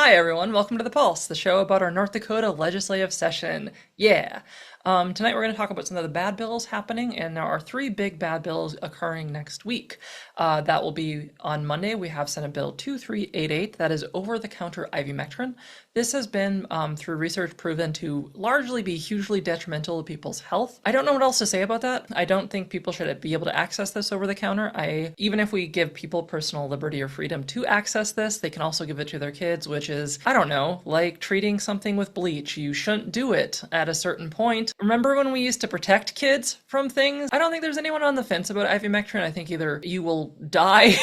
Hi, everyone. Welcome to The Pulse, the show about our North Dakota legislative session. Yeah. Tonight we're going to talk about some of the bad bills happening, and there are three big bad bills occurring next week. That will be on Monday. We have Senate Bill 2388, that is over-the-counter ivermectin. This has been, through research, proven to largely be hugely detrimental to people's health. I don't know what else to say about that. I don't think people should be able to access this over the counter. Even if we give people personal liberty or freedom to access this, they can also give it to their kids, which is, I don't know, like treating something with bleach. You shouldn't do it at a certain point. Remember when we used to protect kids from things? I don't think there's anyone on the fence about ivermectin. I think either you will die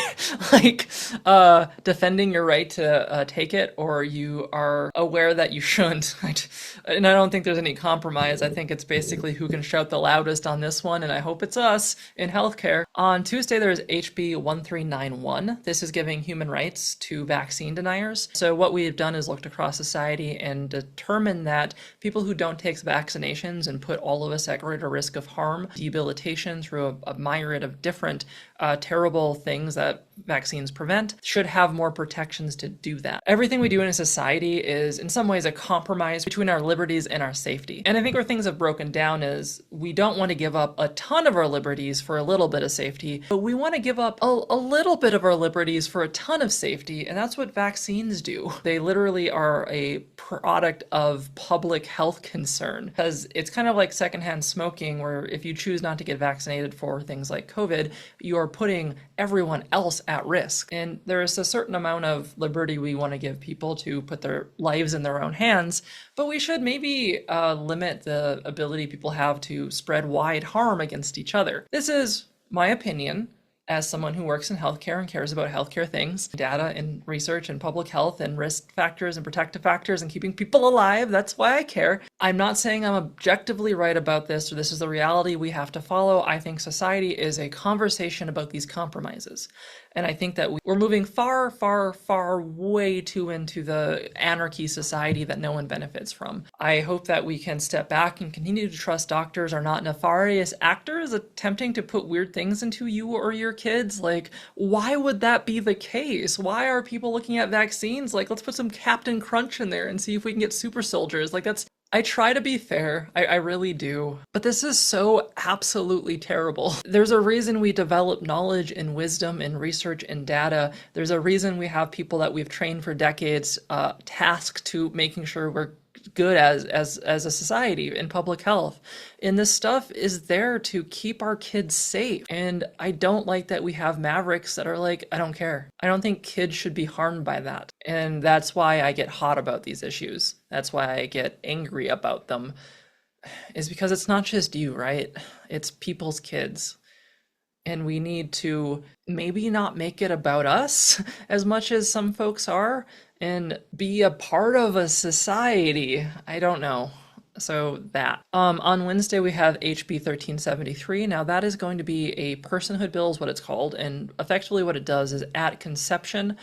defending your right to take it, or you are aware that you shouldn't. And I don't think there's any compromise. I think it's basically who can shout the loudest on this one, and I hope it's us in healthcare. On Tuesday, there's HB 1391. This is giving human rights to vaccine deniers. So what we've done is looked across society and determined that people who don't take vaccinations and put all of us at greater risk of harm, debilitation through a myriad of different terrible things that vaccines prevent, should have more protections to do that. Everything we do in a society is in some ways a compromise between our liberties and our safety. And I think where things have broken down is we don't want to give up a ton of our liberties for a little bit of safety, but we want to give up a little bit of our liberties for a ton of safety, and that's what vaccines do. They literally are a product of public health concern, because it's kind of like secondhand smoking, where if you choose not to get vaccinated for things like COVID, you are putting everyone else at risk. And there is a certain amount of liberty we want to give people to put their lives in their own hands, but we should maybe limit the ability people have to spread wide harm against each other. This is my opinion as someone who works in healthcare and cares about healthcare things, data and research and public health and risk factors and protective factors and keeping people alive. That's why I care. I'm not saying I'm objectively right about this or this is the reality we have to follow. I think society is a conversation about these compromises. And I think that we're moving far, far, far way too into the anarchy society that no one benefits from. I hope that we can step back and continue to trust doctors are not nefarious actors attempting to put weird things into you or your kids. Like, why would that be the case? Why are people looking at vaccines? Like, let's put some Captain Crunch in there and see if we can get super soldiers. Like, I try to be fair, I really do, but this is so absolutely terrible. There's a reason we develop knowledge and wisdom and research and data. There's a reason we have people that we've trained for decades tasked to making sure we're good as a society in public health. And this stuff is there to keep our kids safe. And I don't like that we have mavericks that are like, I don't care. I don't think kids should be harmed by that. And that's why I get hot about these issues. That's why I get angry about them, is because it's not just you, right? It's people's kids. And we need to maybe not make it about us as much as some folks are, and be a part of a society. I don't know. So that. On Wednesday, we have HB 1373. Now, that is going to be a personhood bill is what it's called. And effectively what it does is at conception,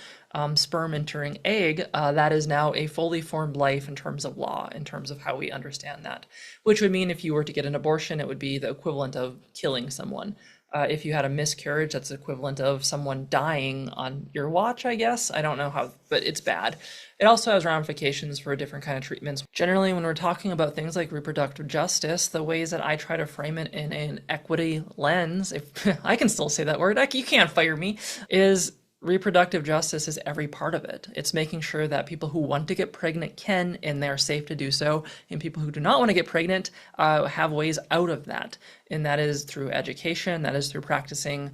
sperm entering egg, that is now a fully formed life in terms of law, in terms of how we understand that. Which would mean if you were to get an abortion, it would be the equivalent of killing someone. If you had a miscarriage, that's equivalent of someone dying on your watch, I guess. I don't know how, but it's bad. It also has ramifications for different kind of treatments. Generally, when we're talking about things like reproductive justice, the ways that I try to frame it in an equity lens, if I can still say that word, you can't fire me, is reproductive justice is every part of it. It's making sure that people who want to get pregnant can, and they're safe to do so, and people who do not want to get pregnant have ways out of that. And that is through education, that is through practicing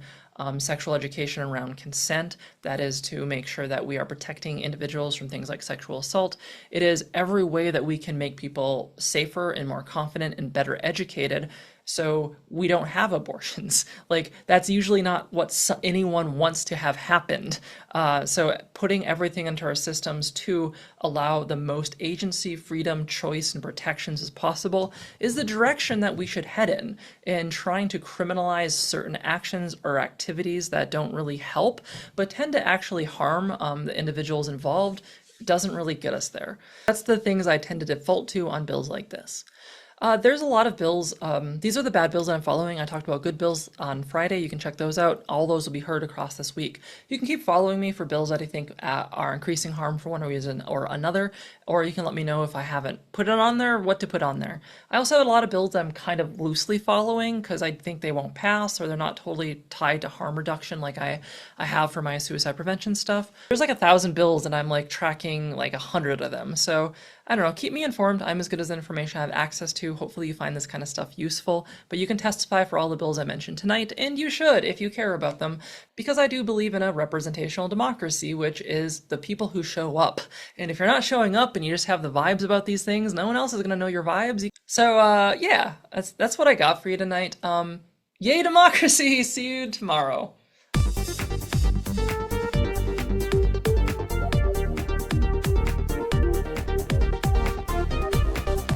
sexual education around consent, that is to make sure that we are protecting individuals from things like sexual assault. It is every way that we can make people safer and more confident and better educated, so we don't have abortions. Like, that's usually not what anyone wants to have happened. So putting everything into our systems to allow the most agency, freedom, choice, and protections as possible is the direction that we should head in. And trying to criminalize certain actions or activities that don't really help, but tend to actually harm the individuals involved, doesn't really get us there. That's the things I tend to default to on bills like this. There's a lot of bills. These are the bad bills that I'm following. I talked about good bills on Friday. You can check those out. All those will be heard across this week. You can keep following me for bills that I think are increasing harm for one reason or another, or you can let me know if I haven't put it on there, what to put on there. I also have a lot of bills I'm kind of loosely following because I think they won't pass or they're not totally tied to harm reduction like I have for my suicide prevention stuff. There's like 1,000 bills and I'm like tracking like 100 of them. So I don't know, keep me informed. I'm as good as the information I have access to. Hopefully you find this kind of stuff useful, but you can testify for all the bills I mentioned tonight, and you should if you care about them, because I do believe in a representational democracy, which is the people who show up. And if you're not showing up and you just have the vibes about these things, no one else is going to know your vibes. So yeah, that's what I got for you tonight. Yay democracy. See you tomorrow.